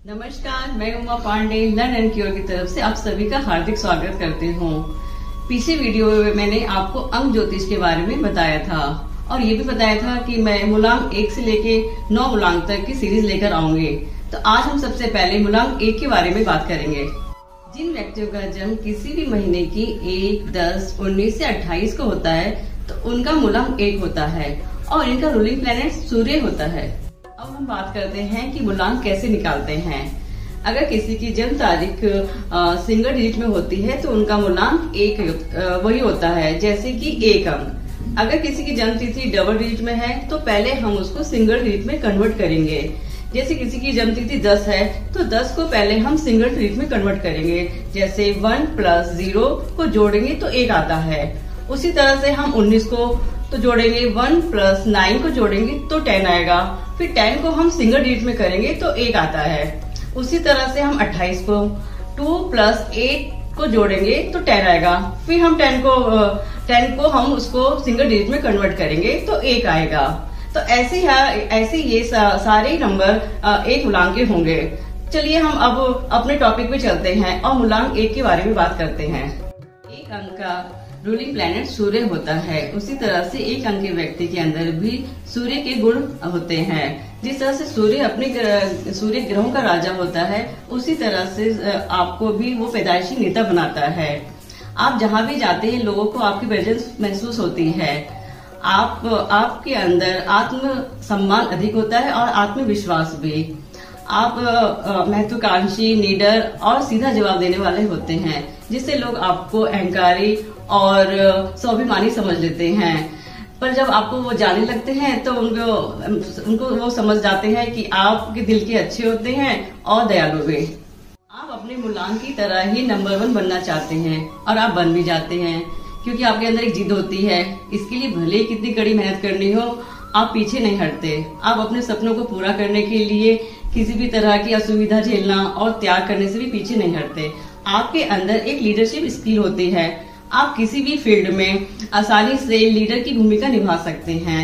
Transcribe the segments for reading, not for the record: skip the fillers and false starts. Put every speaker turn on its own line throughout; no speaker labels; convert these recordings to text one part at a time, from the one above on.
नमस्कार, मैं Uma Pandey learn and cure की तरफ से आप सभी का हार्दिक स्वागत करती हूँ। पिछले वीडियो में मैंने आपको अंक ज्योतिष के बारे में बताया था और ये भी बताया था कि मैं मूलांक 1 से लेके 9 मूलांक तक की सीरीज लेकर आऊंगी। तो आज हम सबसे पहले मूलांक 1 के बारे में बात करेंगे। जिन व्यक्तियों का जन्म किसी भी महीने की 1, 10, 19 से 28 को होता है तो उनका मूलांक 1 होता है और इनका रूलिंग प्लैनेट सूर्य होता है। अब हम बात करते हैं कि मूलांक कैसे निकालते हैं। अगर किसी की जन्म तारीख सिंगल डिजिट में होती है तो उनका मूलांक 1 वही होता है, जैसे कि 1 अंक। अगर किसी की जन्म तिथि डबल डिजिट में है तो पहले हम उसको सिंगल डिजिट में कन्वर्ट करेंगे। जैसे किसी की जन्म तिथि 10 है तो 10 को पहले हम सिंगल डिजिट में कन्वर्ट करेंगे। जैसे 1 + 0 को जोड़ेंगे तो 1 आता है। उसी तरह से हम 19 को तो जोड़ेंगे, 1 + 9 को जोड़ेंगे तो 10 आएगा। फिर 10 को हम सिंगल डिजिट में करेंगे तो 1 आता है। उसी तरह से हम 28 को 2 + 8 को जोड़ेंगे तो 10 आएगा। फिर हम 10 को हम उसको सिंगल डिजिट में कन्वर्ट करेंगे तो 1 आएगा। तो ऐसे ये सारे नंबर एक मूलांक के होंगे। चलिए हम अब अपने टॉपिक पे चलते हैं और मूलांक 1 के बारे में बात करते हैं। 1 अंक का रूलिंग प्लैनेट सूर्य होता है। उसी तरह से 1 अंक के व्यक्ति के अंदर भी सूर्य के गुण होते हैं। जिस तरह से सूर्य ग्रहों का राजा होता है, उसी तरह से आपको भी वो पैदाइशी नेता बनाता है। आप जहाँ भी जाते हैं लोगों को आपकी प्रेजेंस महसूस होती है। आपके अंदर आत्म सम्मान अधिक होता है और आत्मविश्वास भी। आप महत्वाकांक्षी, निडर और सीधा जवाब देने वाले होते हैं, जिससे लोग आपको अहंकारी और स्वाभिमानी समझ लेते हैं। पर जब आपको वो जाने लगते हैं तो उनको वो समझ जाते हैं कि आपके दिल के अच्छे होते हैं और दयालु भी। आप अपने मूलांक की तरह ही नंबर 1 बनना चाहते हैं और आप बन भी जाते हैं, क्योंकि आपके अंदर एक जिद होती है। इसके लिए भले ही कितनी कड़ी मेहनत करनी हो, आप पीछे नहीं हटते। आप अपने सपनों को पूरा करने के लिए किसी भी तरह की असुविधा झेलना और त्याग करने से भी पीछे नहीं हटते। आपके अंदर एक लीडरशिप स्किल होती है। आप किसी भी फील्ड में आसानी से लीडर की भूमिका निभा सकते हैं।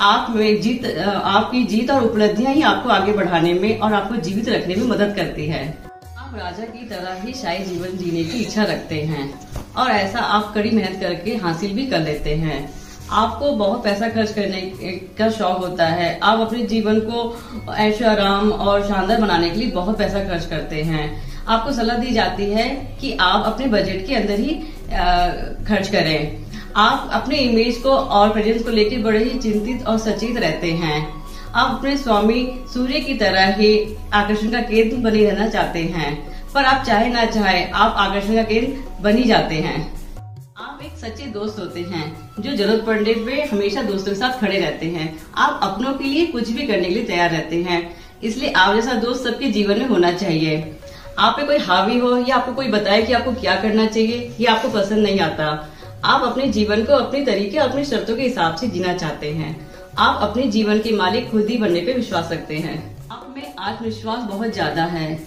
आपकी जीत और उपलब्धियां ही आपको आगे बढ़ाने में और आपको जीवित रखने में मदद करती है। आप राजा की तरह ही शाही जीवन जीने की इच्छा रखते हैं और ऐसा आप कड़ी मेहनत करके हासिल भी कर लेते हैं। आपको बहुत पैसा खर्च करने का शौक होता है। आप अपने जीवन को ऐशो आराम और शानदार बनाने के लिए बहुत पैसा खर्च करते हैं। आपको सलाह दी जाती है कि आप अपने बजट के अंदर ही खर्च करें। आप अपने इमेज को और प्रेजेंस को लेकर बड़े ही चिंतित और सचेत रहते हैं। आप अपने स्वामी सूर्य की तरह ही आकर्षण का केंद्र बने रहना चाहते हैं, पर आप चाहे ना चाहे आप आकर्षण का केंद्र बन ही जाते हैं। आप एक सच्चे दोस्त होते हैं जो जरूरत पड़ने पे हमेशा दोस्तों के साथ खड़े रहते हैं। आप अपनों के लिए कुछ भी करने के लिए तैयार रहते हैं। इसलिए आप जैसा दोस्त सबके जीवन में होना चाहिए। आप पे कोई हावी हो या आपको कोई बताए कि आपको क्या करना चाहिए, ये आपको पसंद नहीं आता। आप अपने जीवन को अपने तरीके और अपनी शर्तों के हिसाब से जीना चाहते हैं। आप अपने जीवन के मालिक खुद ही बनने पे विश्वास रखते हैं। आप में आत्मविश्वास बहुत ज्यादा है।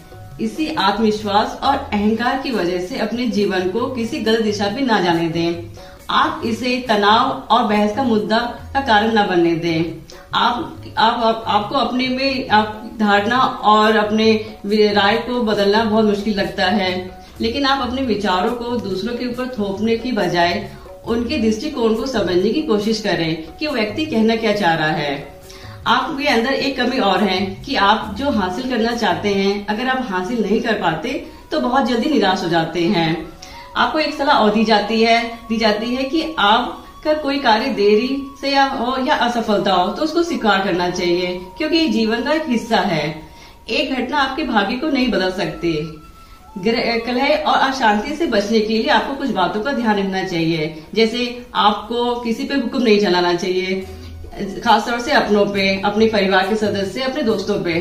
इसी आत्मविश्वास और अहंकार की वजह से अपने जीवन को किसी गलत दिशा पे ना जाने दें। आप इसे तनाव और बहस का मुद्दा का कारण न बनने दें। आपको अपने में धारणा और अपने राय को बदलना बहुत मुश्किल लगता है, लेकिन आप अपने विचारों को दूसरों के ऊपर थोपने की बजाय उनके दृष्टिकोण को समझने की कोशिश करें कि वो व्यक्ति कहना क्या चाह रहा है। आपके अंदर एक कमी और है कि आप जो हासिल करना चाहते हैं, अगर आप हासिल नहीं कर पाते तो बहुत जल्दी निराश हो जाते हैं। आपको एक सलाह और दी जाती है कि आप का कोई कार्य देरी से या असफलता हो तो उसको स्वीकार करना चाहिए, क्योंकि ये जीवन का एक हिस्सा है। एक घटना आपके भाग्य को नहीं बदल सकती। कलह और अशांति से बचने के लिए आपको कुछ बातों का ध्यान रखना चाहिए। जैसे आपको किसी पे हुक्म नहीं चलाना चाहिए, खासतौर से अपनों पे, अपने परिवार के सदस्य, अपने दोस्तों पे।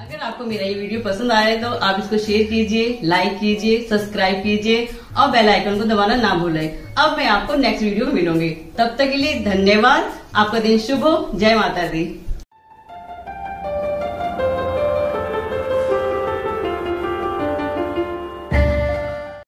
अगर आपको मेरा ये वीडियो पसंद आए तो आप इसको शेयर कीजिए, लाइक कीजिए, सब्सक्राइब कीजिए और बेल आइकन को दबाना ना भूलें। अब मैं आपको नेक्स्ट वीडियो में मिलूंगी। तब तक के लिए धन्यवाद। आपका दिन शुभ हो। जय माता दी।